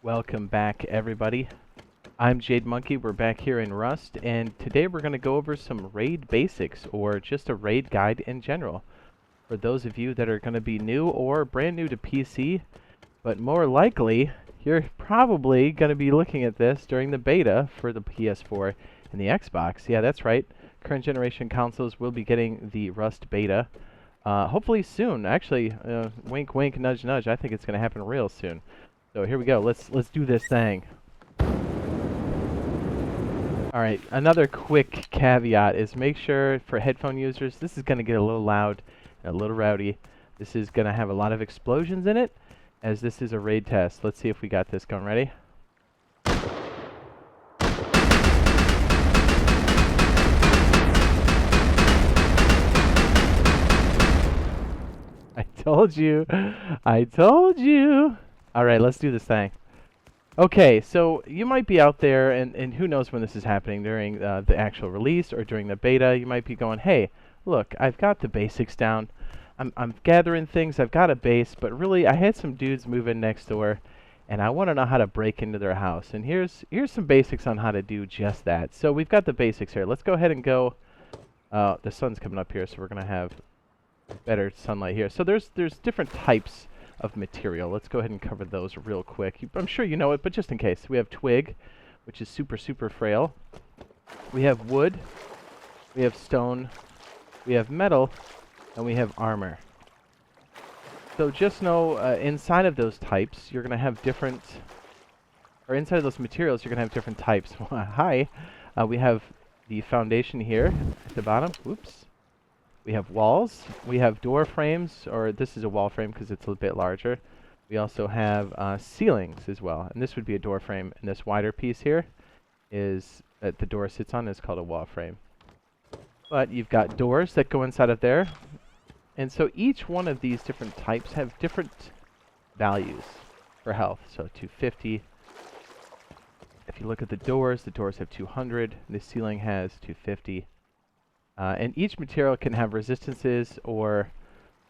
Welcome back, everybody. I'm Jade Monkey. We're back here in Rust, and today we're going to go over some raid basics, or just a raid guide in general. For those of you that are going to be new or brand new to PC, but more likely, you're probably going to be looking at this during the beta for the PS4 and the Xbox. Yeah, that's right. Current generation consoles will be getting the Rust beta. Hopefully soon. Actually, wink, wink, nudge, nudge. I think it's going to happen real soon. So here we go. Let's do this thing. All right. Another quick caveat is make sure for headphone users, this is going to get a little loud and a little rowdy. This is going to have a lot of explosions in it, as this is a raid test. Let's see if we got this going. Ready? I told you. I told you. All right, let's do this thing. Okay, so you might be out there, and who knows when this is happening, during the actual release or during the beta. You might be going, hey, look, I've got the basics down. I'm gathering things. I've got a base, but really I had some dudes move in next door, and I want to know how to break into their house. And here's some basics on how to do just that. So we've got the basics here. Let's go ahead and go. The sun's coming up here, so we're going to have better sunlight here. So there's different types of material. Let's go ahead and cover those real quick. I'm sure you know it, but just in case. We have twig, which is super frail. We have wood, we have stone, we have metal, and we have armor. So just know inside of those types, you're going to have different, or inside of those materials, you're going to have different types. Hi. We have the foundation here at the bottom. Oops. We have walls, we have door frames, or this is a wall frame because it's a bit larger. We also have ceilings as well, and this would be a door frame, and this wider piece here is that the door sits on is called a wall frame. But you've got doors that go inside of there, and so each one of these different types have different values for health. So 250. If you look at the doors have 200, the ceiling has 250. And each material can have resistances or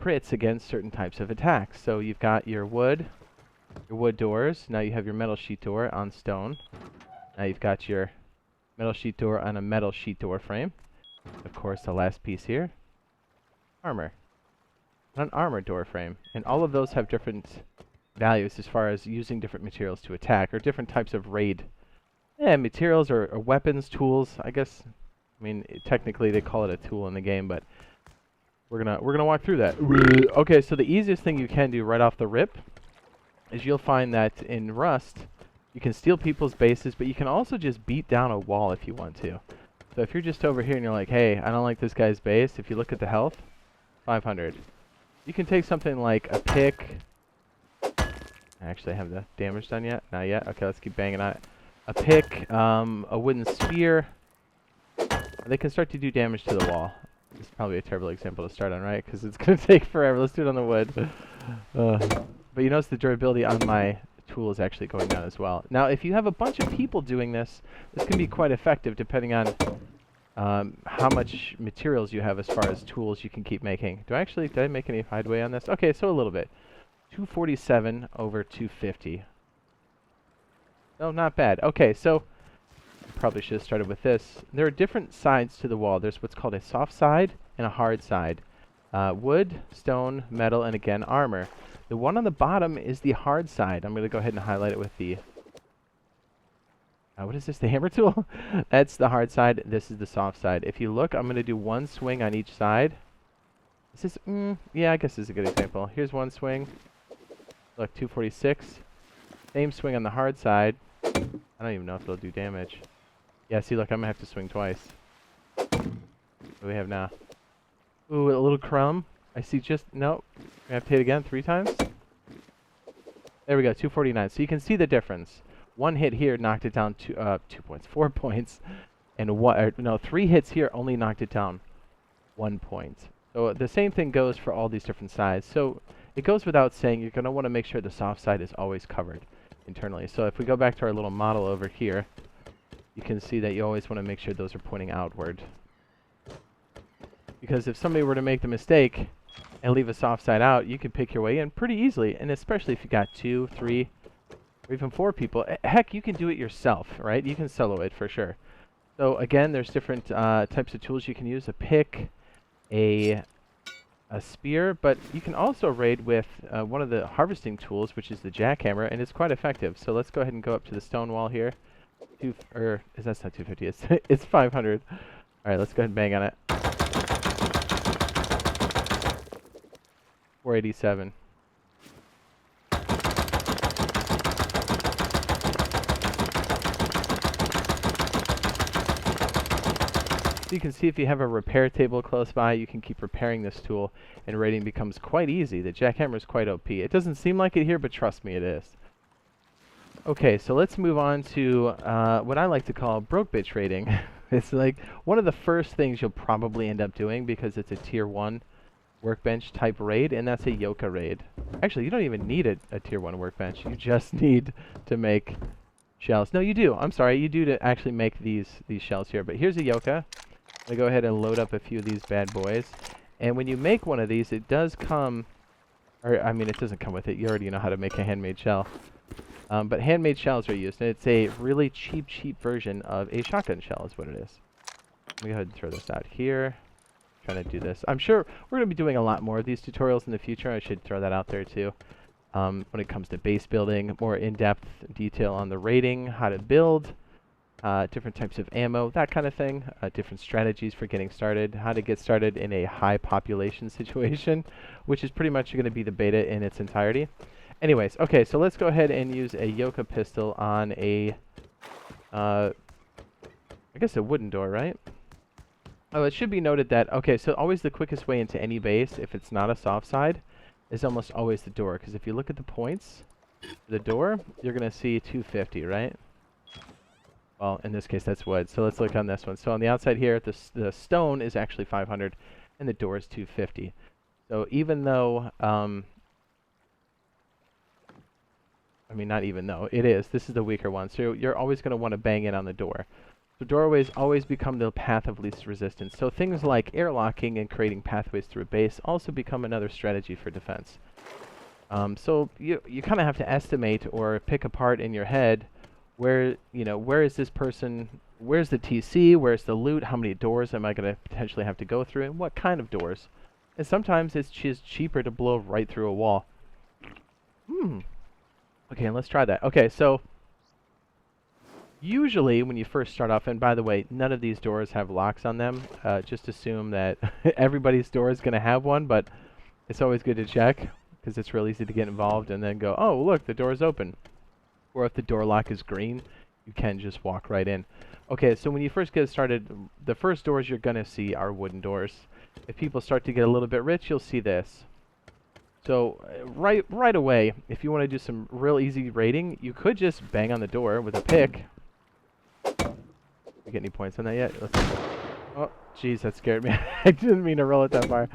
crits against certain types of attacks. So you've got your wood doors. Now you have your metal sheet door on stone. Now you've got your metal sheet door on a metal sheet door frame. Of course, the last piece here, armor, on an armor door frame. And all of those have different values as far as using different materials to attack, or different types of raid materials or weapons, tools, I guess. I mean, technically they call it a tool in the game, but we're gonna walk through that. Okay, so the easiest thing you can do right off the rip is you'll find that in Rust, you can steal people's bases, but you can also just beat down a wall if you want to. So if you're just over here and you're like, hey, I don't like this guy's base, if you look at the health, 500. You can take something like a pick. I actually have the damage done yet? Not yet? Okay, let's keep banging on it. A pick, a wooden spear. They can start to do damage to the wall. This is probably a terrible example to start on, right? Because it's going to take forever. Let's do it on the wood. But you notice the durability on my tool is actually going down as well. Now, if you have a bunch of people doing this, this can be quite effective depending on how much materials you have as far as tools you can keep making. Did I make any headway on this? Okay, so a little bit. 247 over 250. No, not bad. Okay, so probably should have started with this. There are different sides to the wall. There's what's called a soft side and a hard side. Wood, stone, metal, and again, armor. The one on the bottom is the hard side. I'm going to go ahead and highlight it with the... what is this, the hammer tool? That's the hard side. This is the soft side. If you look, I'm going to do one swing on each side. This is, yeah, I guess this is a good example. Here's one swing. Look, 246. Same swing on the hard side. I don't even know if it'll do damage. Yeah, see, look, I'm going to have to swing twice. What do we have now? Ooh, a little crumb. I see just... Nope. We have to hit again 3 times. There we go, 249. So you can see the difference. One hit here knocked it down 2 points, 4 points. And 3 hits here only knocked it down 1 point. So the same thing goes for all these different sides. So it goes without saying, you're going to want to make sure the soft side is always covered internally. So if we go back to our little model over here, you can see that you always want to make sure those are pointing outward. Because if somebody were to make the mistake and leave a soft side out, you can pick your way in pretty easily, and especially if you got 2, 3, or even 4 people. Heck, you can do it yourself, right? You can solo it for sure. So again, there's different types of tools you can use: a pick, a spear, but you can also raid with one of the harvesting tools, which is the jackhammer, and it's quite effective. So let's go ahead and go up to the stone wall here. That's not 250, it's, it's 500. All right, let's go ahead and bang on it. 487. So you can see if you have a repair table close by, you can keep repairing this tool, and raiding becomes quite easy. The jackhammer is quite OP. It doesn't seem like it here, but trust me, it is. Okay, so let's move on to what I like to call broke bitch raiding. It's like one of the first things you'll probably end up doing because it's a tier 1 workbench type raid, and that's a yoka raid. Actually, you don't even need a tier 1 workbench. You just need to make shells. No, you do. I'm sorry, you do to actually make these shells here. But here's a yoka. I'm going to go ahead and load up a few of these bad boys. And when you make one of these, it does come, or I mean, it doesn't come with it. You already know how to make a handmade shell. But handmade shells are used, and it's a really cheap version of a shotgun shell is what it is. Let me go ahead and throw this out here. Trying to do this. I'm sure we're going to be doing a lot more of these tutorials in the future. I should throw that out there too. When it comes to base building, more in-depth detail on the raiding, how to build, different types of ammo, that kind of thing, different strategies for getting started, how to get started in a high population situation, which is pretty much going to be the beta in its entirety. Anyways, okay, so let's go ahead and use a yoka pistol on a, I guess a wooden door, right? Oh, it should be noted that, okay, so always the quickest way into any base, if it's not a soft side, is almost always the door. Because if you look at the points, the door, you're going to see 250, right? Well, in this case, that's wood. So let's look on this one. So on the outside here, the stone is actually 500, and the door is 250. So even though, I mean, not even though, it is. This is the weaker one. So you're always going to want to bang in on the door. So doorways always become the path of least resistance. So things like airlocking and creating pathways through a base also become another strategy for defense. So you kind of have to estimate or pick apart in your head where is this person, where's the TC, where's the loot, how many doors am I going to potentially have to go through, and what kind of doors. And sometimes it's just cheaper to blow right through a wall. Okay, let's try that. Okay, so usually when you first start off, and by the way, none of these doors have locks on them. Just assume that everybody's door is going to have one, but it's always good to check because it's real easy to get involved and then go, oh, look, the door is open. Or if the door lock is green, you can just walk right in. Okay, so when you first get started, the first doors you're going to see are wooden doors. If people start to get a little bit rich, you'll see this. So right away, if you want to do some real easy raiding, you could just bang on the door with a pick. You get any points on that yet? Oh, jeez, that scared me. I didn't mean to roll it that far.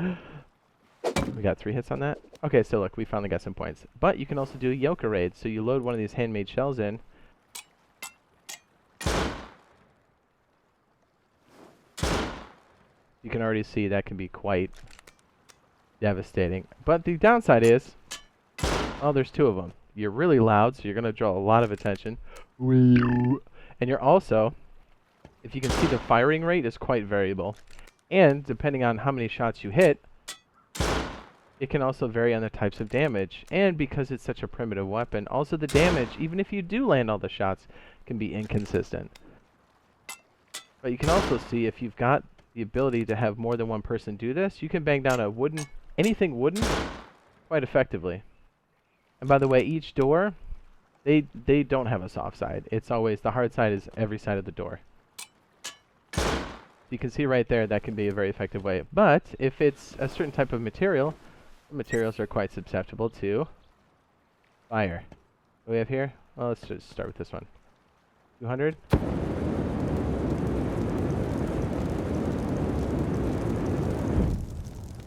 We got 3 hits on that. Okay, so look, we finally got some points. But you can also do a yoka raid. So you load one of these handmade shells in. You can already see that can be quite devastating. But the downside is, oh, there's 2 of them. You're really loud, so you're going to draw a lot of attention. And you're also, if you can see, the firing rate is quite variable. And depending on how many shots you hit, it can also vary on the types of damage. And because it's such a primitive weapon, also the damage, even if you do land all the shots, can be inconsistent. But you can also see if you've got the ability to have more than one person do this, you can bang down a anything wooden quite effectively. And by the way, each door, they don't have a soft side. It's always, the hard side is every side of the door. You can see right there, that can be a very effective way. But if it's a certain type of material, the materials are quite susceptible to fire. What do we have here? Well, let's just start with this one. 200.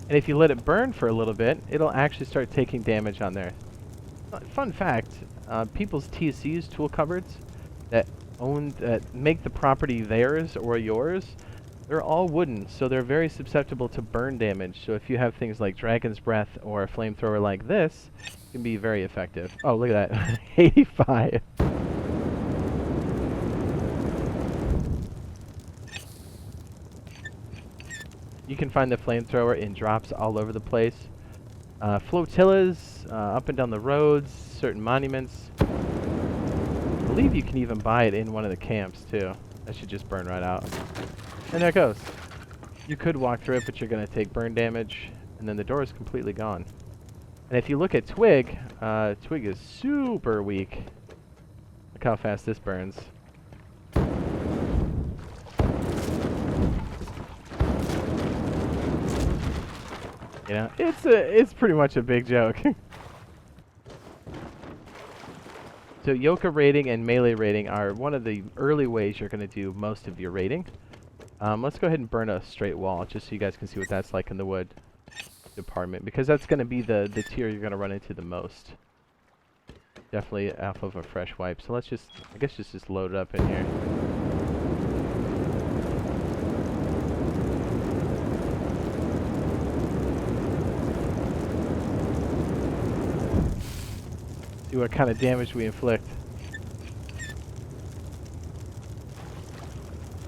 And if you let it burn for a little bit, it'll actually start taking damage on there. Fun fact, people's TCs, tool cupboards, that make the property theirs or yours, they're all wooden, so they're very susceptible to burn damage. So if you have things like Dragon's Breath or a flamethrower like this, Can be very effective. Oh, look at that. 85. You can find the flamethrower in drops all over the place. Flotillas, up and down the roads, certain monuments. I believe you can even buy it in one of the camps, too. That should just burn right out. And there it goes. You could walk through it, but you're going to take burn damage, and then the door is completely gone. And if you look at Twig, Twig is super weak. Look how fast this burns. You know, it's pretty much a big joke. So Yoka raiding and melee raiding are one of the early ways you're going to do most of your raiding. Let's go ahead and burn a straight wall, just so you guys can see what that's like in the wood department, because that's going to be the tier you're going to run into the most. Definitely off of a fresh wipe. So let's just, I guess just load it up in here. See what kind of damage we inflict.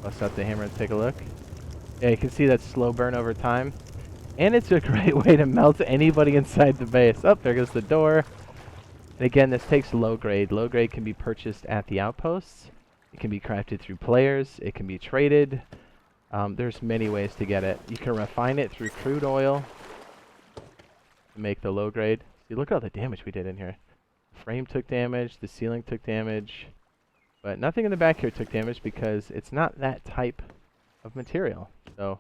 Bust out the hammer and take a look. Yeah, you can see that slow burn over time. And it's a great way to melt anybody inside the base. Oh, there goes the door. And again, this takes low grade. Low grade can be purchased at the outposts. It can be crafted through players. It can be traded. There's many ways to get it. You can refine it through crude oil to make the low grade. See, look at all the damage we did in here. The frame took damage. The ceiling took damage. But nothing in the back here took damage because it's not that type of material. So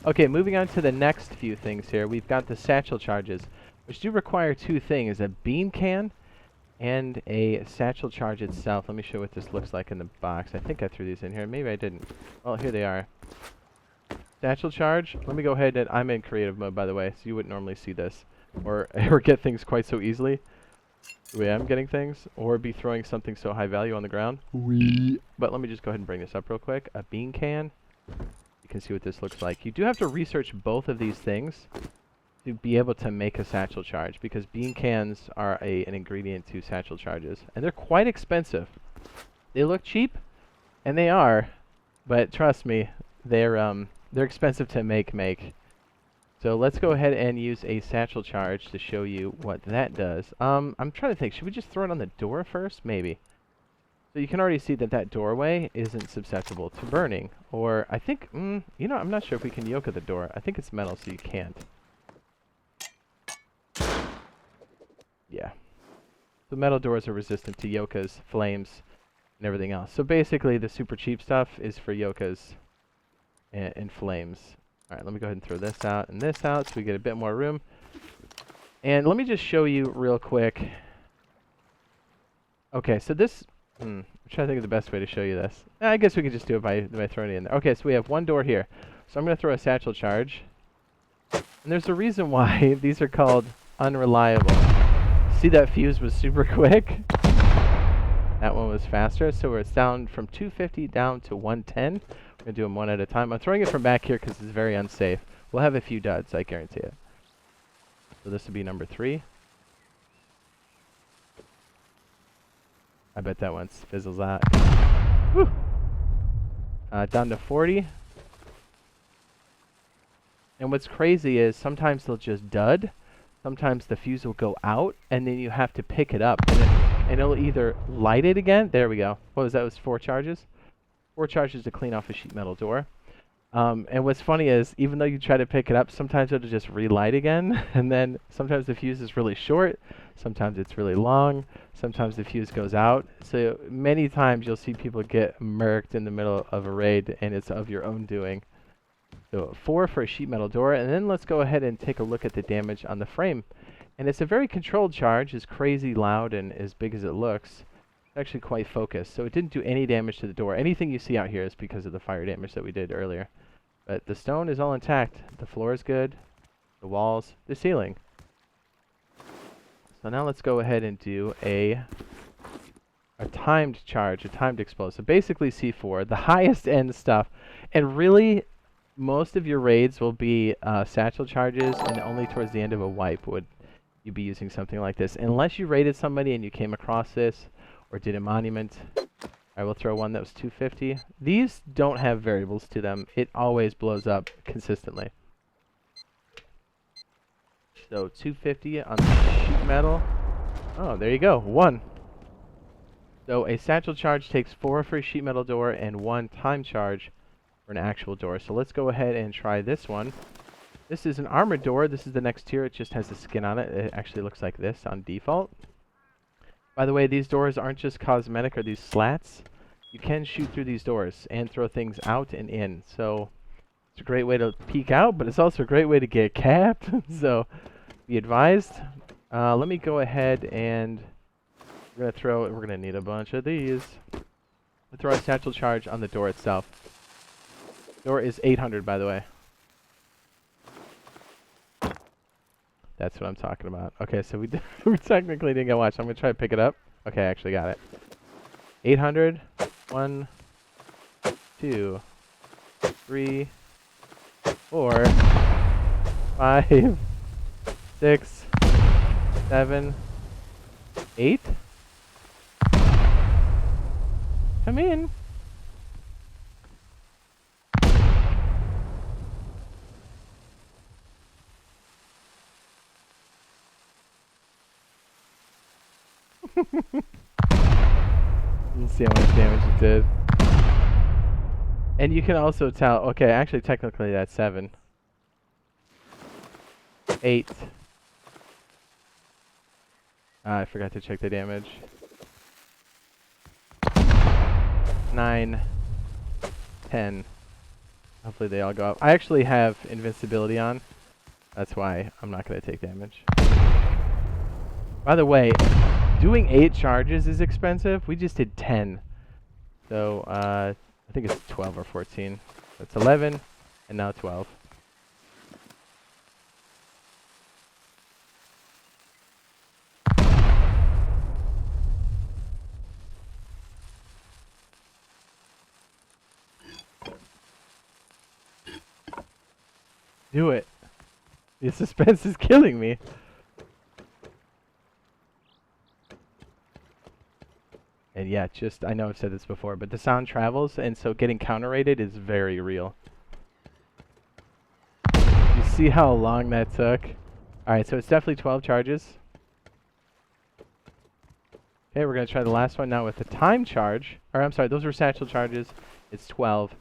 okay, moving on to the next few things here. We've got the satchel charges, which do require two things: a bean can and a satchel charge itself. Let me show you what this looks like in the box. I think I threw these in here. Maybe I didn't. Well, here they are. Satchel charge. Let me go ahead and I'm in creative mode, by the way, so you wouldn't normally see this or get things quite so easily the way I'm getting things, or be throwing something so high value on the ground. But let me just go ahead and bring this up real quick. A bean can. You can see what this looks like. You do have to research both of these things to be able to make a satchel charge, because bean cans are an ingredient to satchel charges, and they're quite expensive. They look cheap, and they are, but trust me, they're expensive to make. So let's go ahead and use a satchel charge to show you what that does. I'm trying to think, should we just throw it on the door first? Maybe. So you can already see that that doorway isn't susceptible to burning. Or I think, you know, I'm not sure if we can yoke the door. I think it's metal, so you can't. Yeah. The metal doors are resistant to yokas, flames, and everything else. So basically, the super cheap stuff is for yokas and flames. All right, let me go ahead and throw this out and this out so we get a bit more room. And let me just show you real quick. Okay, so this... I'm trying to think of the best way to show you this. I guess we can just do it by throwing it in there. Okay, so we have one door here. So I'm going to throw a satchel charge. And there's a reason why these are called unreliable. See, that fuse was super quick? That one was faster. So it's down from 250 down to 110. We're going to do them one at a time. I'm throwing it from back here because it's very unsafe. We'll have a few duds, I guarantee it. So this will be number 3. I bet that one fizzles out. Woo! Down to 40. And what's crazy is sometimes they'll just dud. Sometimes the fuse will go out, and then you have to pick it up. And it'll either light it again. There we go. What was that? It was 4 charges? 4 charges to clean off a sheet metal door. And what's funny is, even though you try to pick it up, sometimes it'll just relight again. And then sometimes the fuse is really short. Sometimes it's really long. Sometimes the fuse goes out. So many times you'll see people get murked in the middle of a raid, and it's of your own doing. So 4 for a sheet metal door. And then let's go ahead and take a look at the damage on the frame. And it's a very controlled charge. It's crazy loud and as big as it looks. It's actually quite focused. So it didn't do any damage to the door. Anything you see out here is because of the fire damage that we did earlier. But the stone is all intact. The floor is good. The walls, the ceiling. So now let's go ahead and do a a timed charge, a timed explosive. Basically C4, the highest end stuff. And really, most of your raids will be satchel charges, and only towards the end of a wipe would you be using something like this. Unless you raided somebody and you came across this, or did a monument. I will throw one that was 250. These don't have variables to them. It always blows up consistently. So 250 on the sheet metal. Oh, there you go. 1. So a satchel charge takes 4 for a sheet metal door and 1 time charge for an actual door. So let's go ahead and try this one. This is an armored door. This is the next tier. It just has the skin on it. It actually looks like this on default. By the way, these doors aren't just cosmetic or these slats. You can shoot through these doors and throw things out and in. So it's a great way to peek out, but it's also a great way to get capped. So be advised. Let me go ahead and we're gonna need a bunch of these. We'll throw a satchel charge on the door itself. Door is 800, by the way. That's what I'm talking about. Okay, so we technically didn't get watched. I'm gonna try to pick it up. Okay, I actually got it. 800. 1, 2, 3, 4, 5, 6, 7, 8. Come in. You see how much damage it did. And you can also tell, okay, actually technically that's 7. 8. I forgot to check the damage. 9. 10. Hopefully they all go up. I actually have invincibility on. That's why I'm not going to take damage. By the way, doing 8 charges is expensive. We just did 10. So, I think it's 12 or 14. That's 11, and now 12. Do it. The suspense is killing me. And yeah, I know I've said this before, but the sound travels, and so getting counter-rated is very real. You see how long that took? Alright, so it's definitely 12 charges. Okay, we're going to try the last one now with the time charge. Or, I'm sorry, those were satchel charges. It's 12.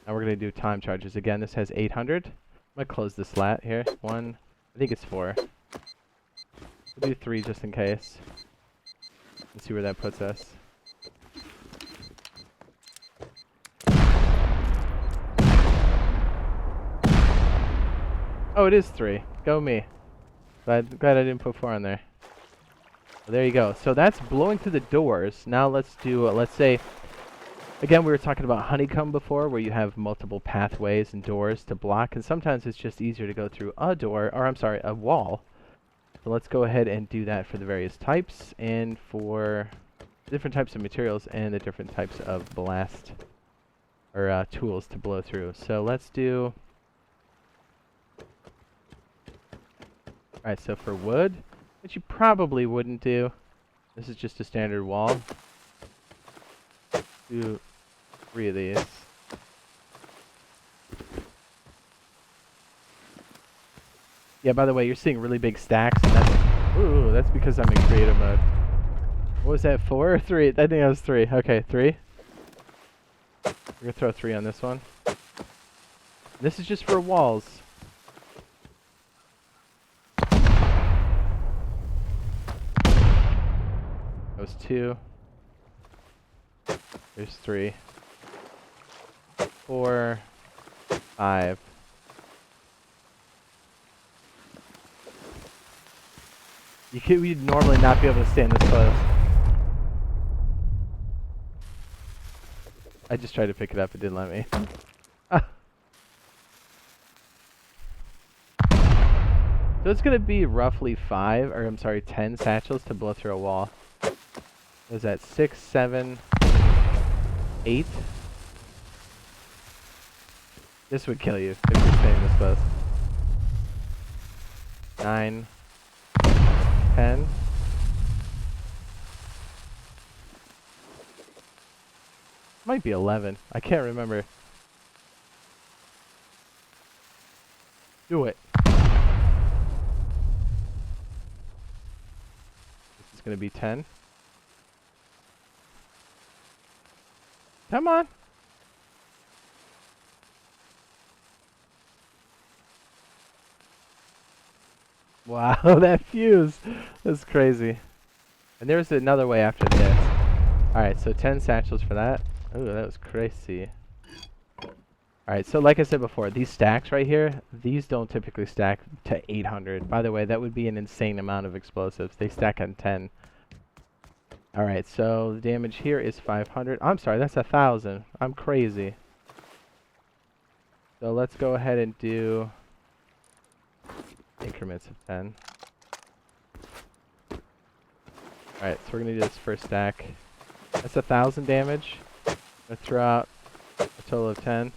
Now we're going to do time charges. Again, this has 800. I'm going to close the slat here. 1. I think it's 4. We'll do 3 just in case. Let's see where that puts us. Oh, it is 3. Go me. Glad I didn't put 4 on there. Well, there you go. So that's blowing through the doors. Now let's do, let's say, again, we were talking about honeycomb before, where you have multiple pathways and doors to block, and sometimes it's just easier to go through a door, or I'm sorry, a wall. So let's go ahead and do that for the various types, and for different types of materials, and the different types of blast, or tools to blow through. So let's do... Alright, so for wood, which you probably wouldn't do, this is just a standard wall. Do 3 of these. Yeah, by the way, you're seeing really big stacks, and that's because I'm in creative mode. What was that, 4 or 3? I think that was 3. Okay, 3. We're gonna throw 3 on this one. This is just for walls. That was 2. There's 3. 4. 5. We'd normally not be able to stand this close. I just tried to pick it up, it didn't let me. So it's gonna be roughly 10 satchels to blow through a wall. Was that 6, 7, 8? This would kill you if you're staying this close. 9, 10. Might be 11. I can't remember. Do it. This is going to be 10. Come on. Wow, that fuse. That's crazy. And there's another way after this. Alright, so 10 satchels for that. Ooh, that was crazy. Alright, so like I said before, these stacks right here, these don't typically stack to 800. By the way, that would be an insane amount of explosives. They stack on 10. Alright, so the damage here is 500. I'm sorry, that's 1,000. I'm crazy. So let's go ahead and do increments of 10. Alright, so we're going to do this first stack. That's 1,000 damage. I'm going to throw out a total of 10.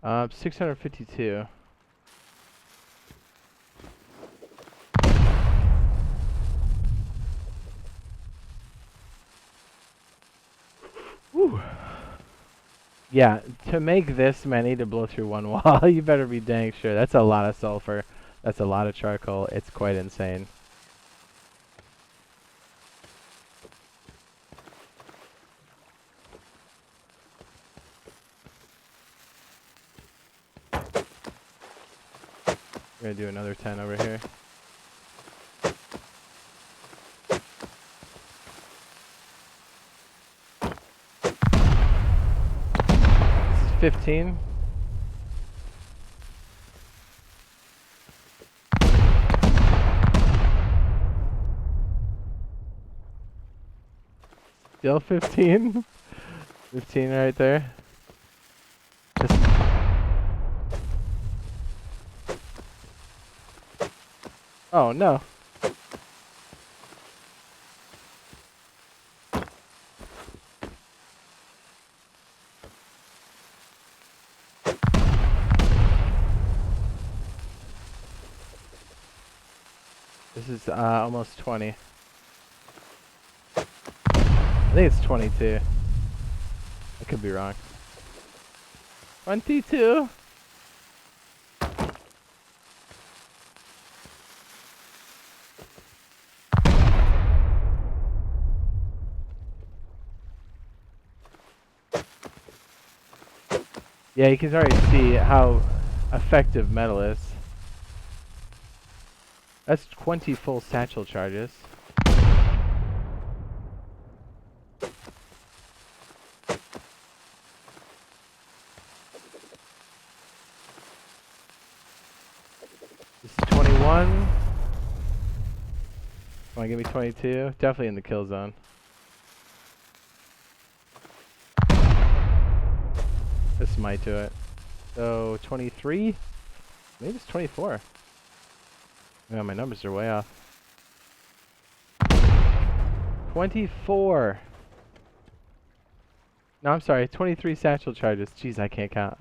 Uh, 652. Whew. Yeah, to make this many to blow through one wall, you better be dang sure. That's a lot of sulfur. That's a lot of charcoal. It's quite insane. We're gonna do another 10 over here. This is 15. Still 15. 15 right there. Oh no. This is almost 20. I think it's 22. I could be wrong. 22. Yeah, you can already see how effective metal is. That's 20 full satchel charges. This is 21. Wanna give me 22? Definitely in the kill zone. This might do it. So 23? Maybe it's 24. Yeah, my numbers are way off. 24. No, I'm sorry. 23 satchel charges. Jeez, I can't count.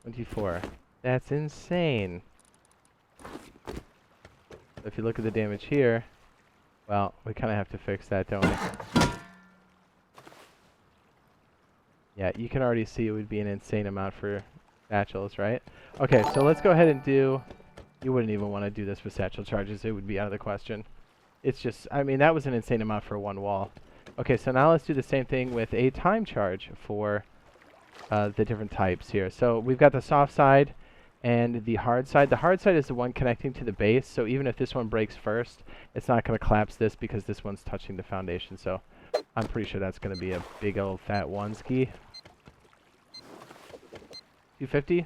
24. That's insane. If you look at the damage here, well, we kind of have to fix that, don't we? Yeah, you can already see it would be an insane amount for satchels, right? Okay, so let's go ahead and do... You wouldn't even want to do this with satchel charges. It would be out of the question. It's just... I mean, that was an insane amount for one wall. Okay, so now let's do the same thing with a time charge for the different types here. So we've got the soft side. and the hard side. The hard side is the one connecting to the base, so even if this one breaks first, it's not going to collapse this because this one's touching the foundation. So I'm pretty sure that's going to be a big old fat one ski. 250.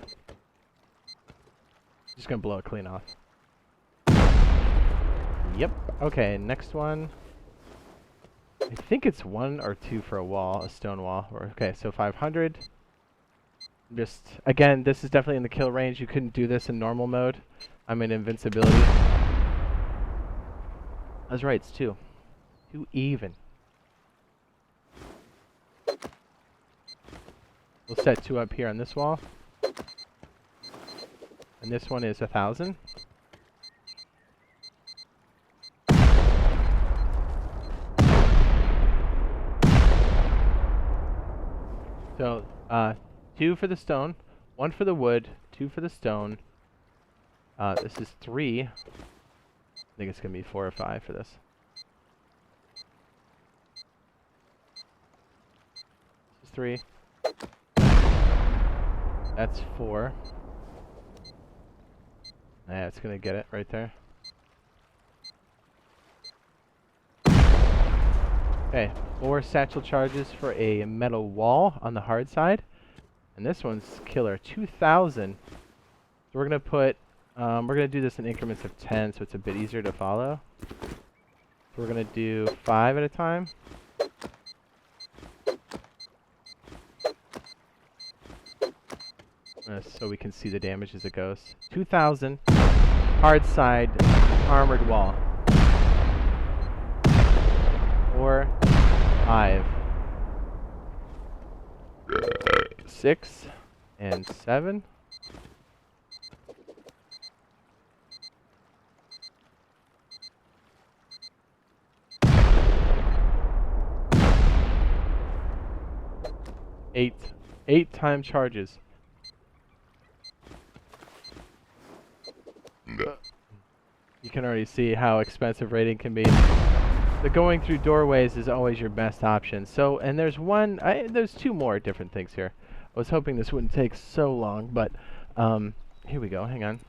Just going to blow it clean off. Yep. Okay, next one. I think it's 1 or 2 for a wall, a stone wall. Okay, so 500. Just, again, this is definitely in the kill range. You couldn't do this in normal mode. I'm in invincibility. I was right, it's 2. 2 even. We'll set 2 up here on this wall. And this one is 1,000. So, 2 for the stone, 1 for the wood, 2 for the stone. This is 3. I think it's going to be 4 or 5 for this. This is 3. That's 4. Yeah, it's going to get it right there. Okay, 4 satchel charges for a metal wall on the hard side. And this one's killer, 2,000. So we're going to put, we're going to do this in increments of 10, so it's a bit easier to follow. So we're going to do 5 at a time. So we can see the damage as it goes. 2,000, hard side, armored wall. 4, 5, 6, and 7. Eight time charges. You can already see how expensive raiding can be. The going through doorways is always your best option. So, and there's there's 2 more different things here. I was hoping this wouldn't take so long, but here we go. Hang on.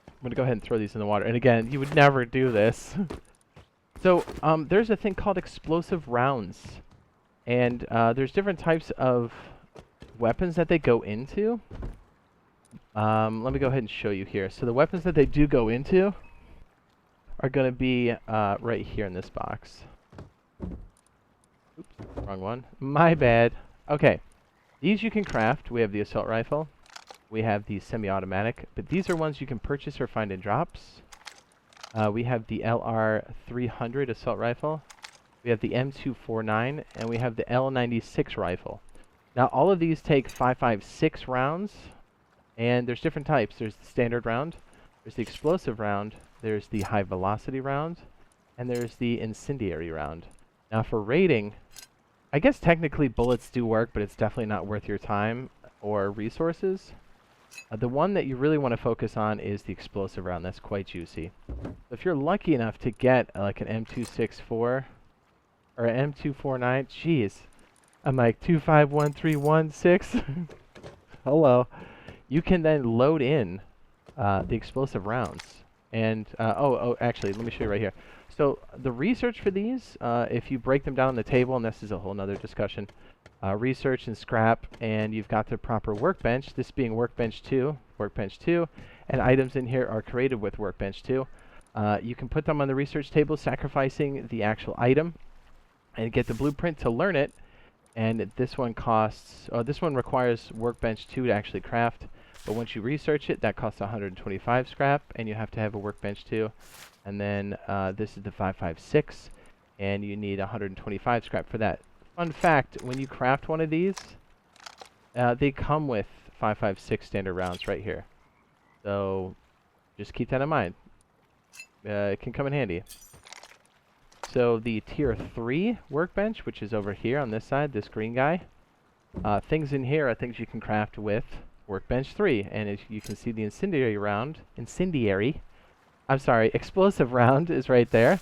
I'm going to go ahead and throw these in the water. And again, you would never do this. So, there's a thing called explosive rounds. And there's different types of weapons that they go into. Let me go ahead and show you here. So the weapons that they do go into are going to be right here in this box. Oops, wrong one. My bad. Okay, these you can craft. We have the assault rifle. We have the semi-automatic, but these are ones you can purchase or find in drops. We have the LR300 assault rifle. We have the M249, and we have the L96 rifle. Now, all of these take 5.56 rounds, and there's different types. There's the standard round, there's the explosive round, there's the high velocity round, and there's the incendiary round. Now, for raiding, I guess technically bullets do work, but it's definitely not worth your time or resources. The one that you really want to focus on is the explosive round. That's quite juicy. If you're lucky enough to get like an M264 or an M249, jeez, I'm like 251316. Hello. You can then load in the explosive rounds. And, actually, let me show you right here. So, the research for these, if you break them down on the table, and this is a whole nother discussion, research and scrap, and you've got the proper workbench, this being Workbench 2, and items in here are created with Workbench 2. You can put them on the research table, sacrificing the actual item, and get the blueprint to learn it. And this one this one requires Workbench 2 to actually craft. But once you research it, that costs 125 scrap, and you have to have a Workbench 2. And then this is the 5.56, and you need 125 scrap for that. Fun fact, when you craft one of these, they come with 5.56 standard rounds right here. So just keep that in mind. It can come in handy. So the tier 3 workbench, which is over here on this side, this green guy, things in here are things you can craft with Workbench 3. And as you can see, the explosive round is right there.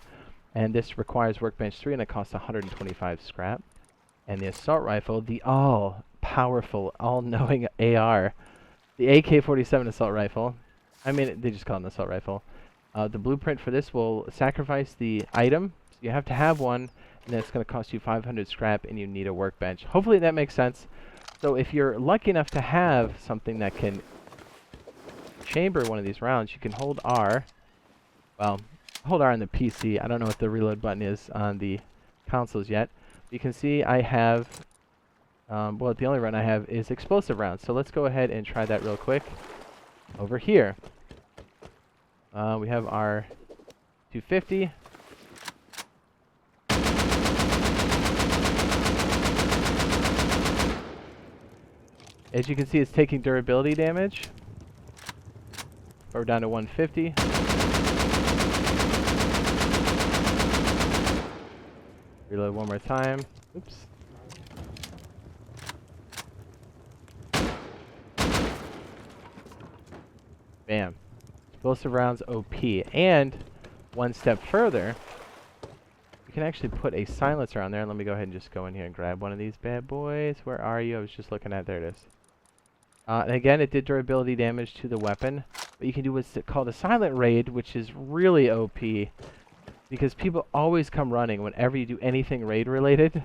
And this requires Workbench 3, and it costs 125 scrap. And the assault rifle, the all-powerful, all-knowing AR, The AK-47 assault rifle. I mean, they just call it an assault rifle. The blueprint for this will sacrifice the item. So you have to have one, and then it's going to cost you 500 scrap, and you need a workbench. Hopefully that makes sense. So if you're lucky enough to have something that can chamber one of these rounds, you can hold R. Well, hold R on the PC. I don't know what the reload button is on the consoles yet. You can see I have, well, the only round I have is explosive rounds. So let's go ahead and try that real quick. Over here, we have our 250. As you can see, it's taking durability damage. We're down to 150. Reload one more time. Oops. Bam. Explosive rounds OP. And one step further, you can actually put a silencer on there. Let me go ahead and just go in here and grab one of these bad boys. Where are you? I was just looking at, there it is. And again, it did durability damage to the weapon. But you can do what's called a silent raid, which is really OP. Because people always come running whenever you do anything raid related.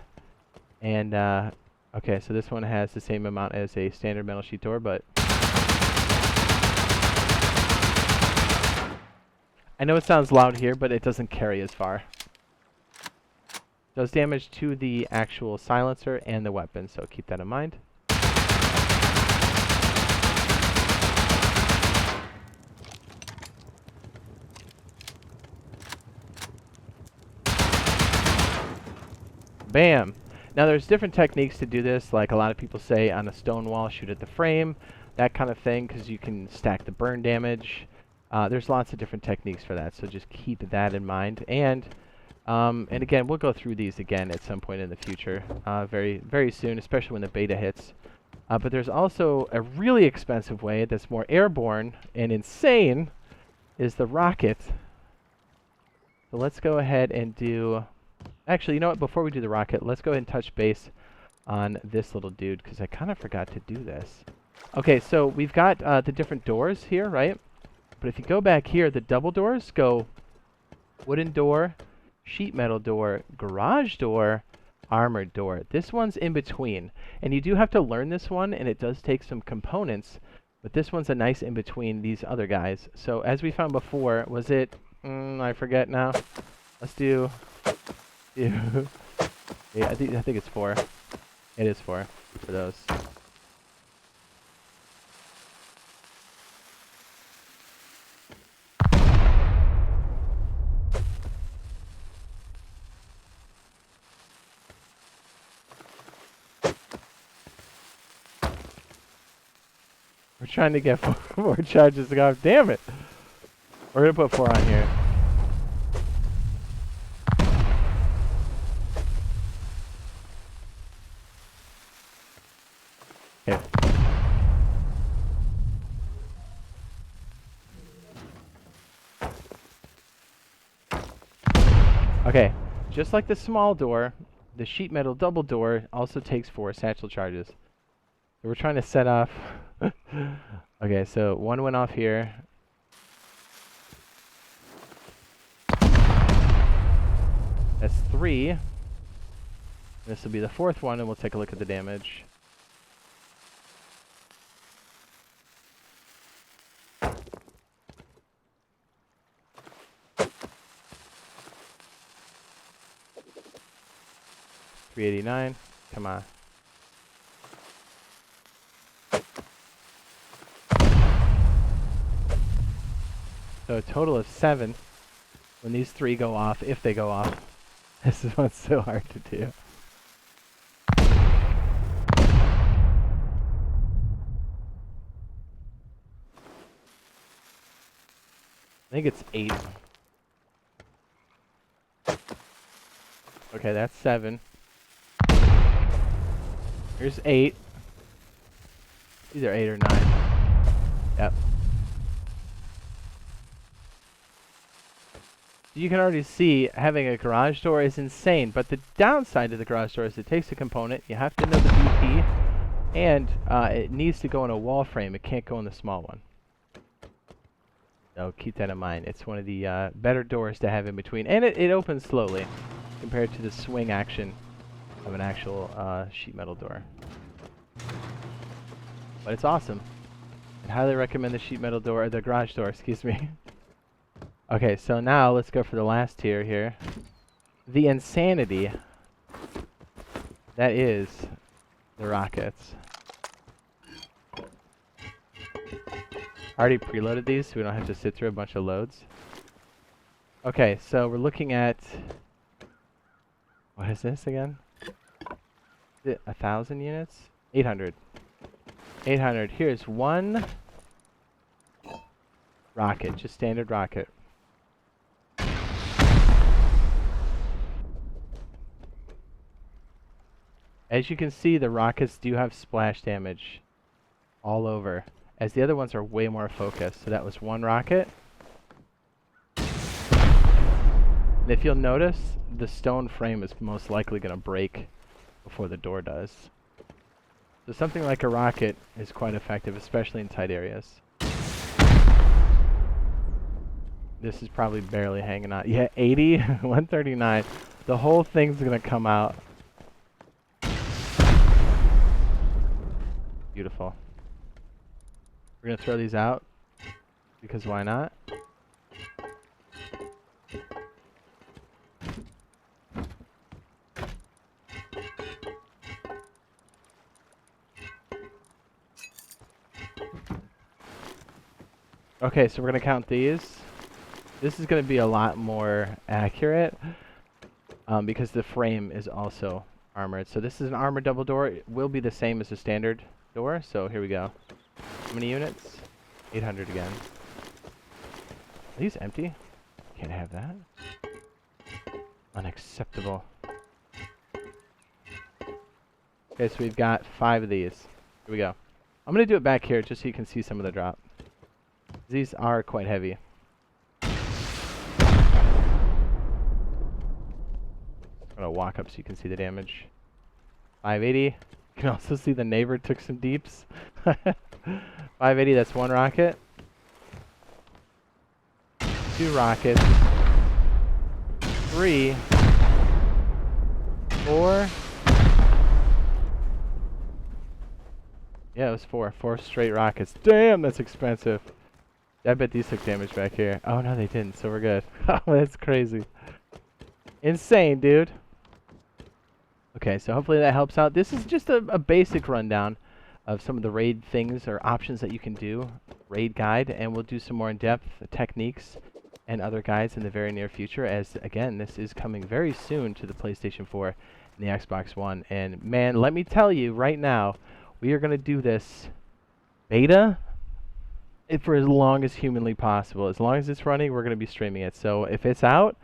And, okay, so this one has the same amount as a standard metal sheet door, but I know it sounds loud here, but it doesn't carry as far. Does damage to the actual silencer and the weapon, so keep that in mind. Bam! Now there's different techniques to do this, like a lot of people say on a stone wall, shoot at the frame, that kind of thing, because you can stack the burn damage. There's lots of different techniques for that, so just keep that in mind. And again, we'll go through these again at some point in the future, very, very soon, especially when the beta hits. But there's also a really expensive way that's more airborne and insane, is the rocket. So let's go ahead and do... Actually, you know what? Before we do the rocket, let's go ahead and touch base on this little dude, because I kind of forgot to do this. Okay, so we've got the different doors here, right? But if you go back here, the double doors go wooden door, sheet metal door, garage door, armored door. This one's in between. And you do have to learn this one, and it does take some components. But this one's a nice in between these other guys. So as we found before, was it... I forget now. Let's do... yeah, I think it's 4. It is 4 for those. We're trying to get 4 charges to go off. Damn it! We're gonna put 4 on here. Okay. Okay, just like the small door, the sheet metal double door also takes 4 satchel charges. So we're trying to set off... Okay, so 1 went off here. That's 3. This will be the 4th one, and we'll take a look at the damage. $389. Come on. So a total of 7 when these 3 go off, if they go off. This is what's so hard to do. I think it's 8. Okay, that's 7. Here's 8. These are 8 or 9. Yep. You can already see having a garage door is insane, but the downside of the garage door is it takes a component. You have to know the BP. And it needs to go in a wall frame. It can't go in the small one. So keep that in mind. It's one of the better doors to have in between. And it opens slowly compared to the swing action of an actual sheet metal door. But it's awesome. I highly recommend the sheet metal door, or the garage door, excuse me. Okay, so now let's go for the last tier here. The insanity that is the rockets. I already preloaded these so we don't have to sit through a bunch of loads. Okay, so we're looking at, what is this again? Is it 1,000 units? 800. 800. Here's one rocket, just standard rocket. As you can see, the rockets do have splash damage all over, as the other ones are way more focused. So that was one rocket. And if you'll notice, the stone frame is most likely going to break before the door does. So something like a rocket is quite effective, especially in tight areas. This is probably barely hanging on. Yeah, 80, 139. The whole thing's going to come out. Beautiful. We're going to throw these out, because why not? Okay, so we're going to count these. This is going to be a lot more accurate because the frame is also armored. So this is an armored double door. It will be the same as the standard door. So here we go. How many units? 800 again. Are these empty? Can't have that. Unacceptable. Okay, so we've got 5 of these. Here we go. I'm going to do it back here just so you can see some of the drop. These are quite heavy. I'm going to walk up so you can see the damage. 580. You can also see the neighbor took some deeps. 580, that's one rocket. 2 rockets. 3. 4. Yeah, it was 4. 4 straight rockets. Damn, that's expensive. I bet these took damage back here. Oh, no, they didn't, so we're good. Oh, that's crazy. Insane, dude. Okay, so hopefully that helps out. This is just a basic rundown of some of the raid things or options that you can do. Raid guide, and we'll do some more in-depth techniques and other guides in the very near future, as, again, this is coming very soon to the PlayStation 4 and the Xbox One. And, man, let me tell you right now, we are going to do this beta for as long as humanly possible. As long as it's running, we're going to be streaming it. So if it's out,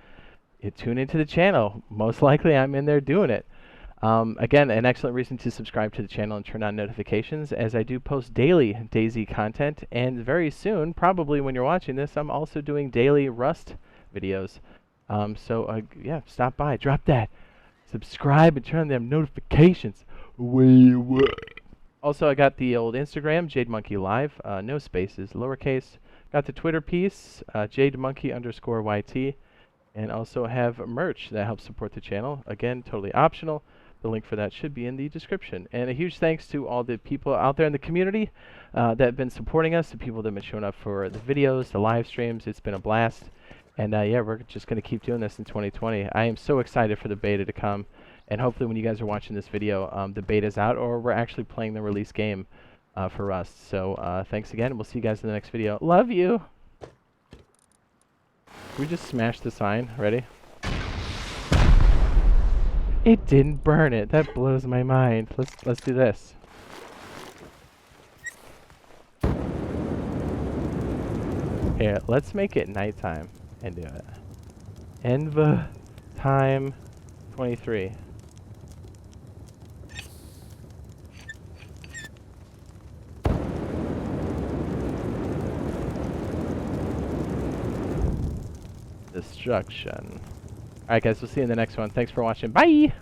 tune into the channel. Most likely I'm in there doing it. Again, an excellent reason to subscribe to the channel and turn on notifications, as I do post daily DayZ content, and very soon, probably when you're watching this, I'm also doing daily Rust videos. Yeah, stop by, drop that, subscribe, and turn on them notifications. Also, I got the old Instagram, JadeMonkey Live, no spaces, lowercase. Got the Twitter piece, JadeMonkey_YT, and also have merch that helps support the channel. Again, totally optional. The link for that should be in the description. And a huge thanks to all the people out there in the community that have been supporting us, the people that have been showing up for the videos, the live streams. It's been a blast. And yeah, we're just going to keep doing this in 2020. I am so excited for the beta to come. And hopefully when you guys are watching this video, the beta's out, or we're actually playing the release game for Rust. So thanks again. We'll see you guys in the next video. Love you. Can we just smash the sign? Ready? It didn't burn it. That blows my mind. Let's do this. Here, let's make it nighttime and do it. Enva time 23. Destruction. Alright guys, we'll see you in the next one. Thanks for watching. Bye!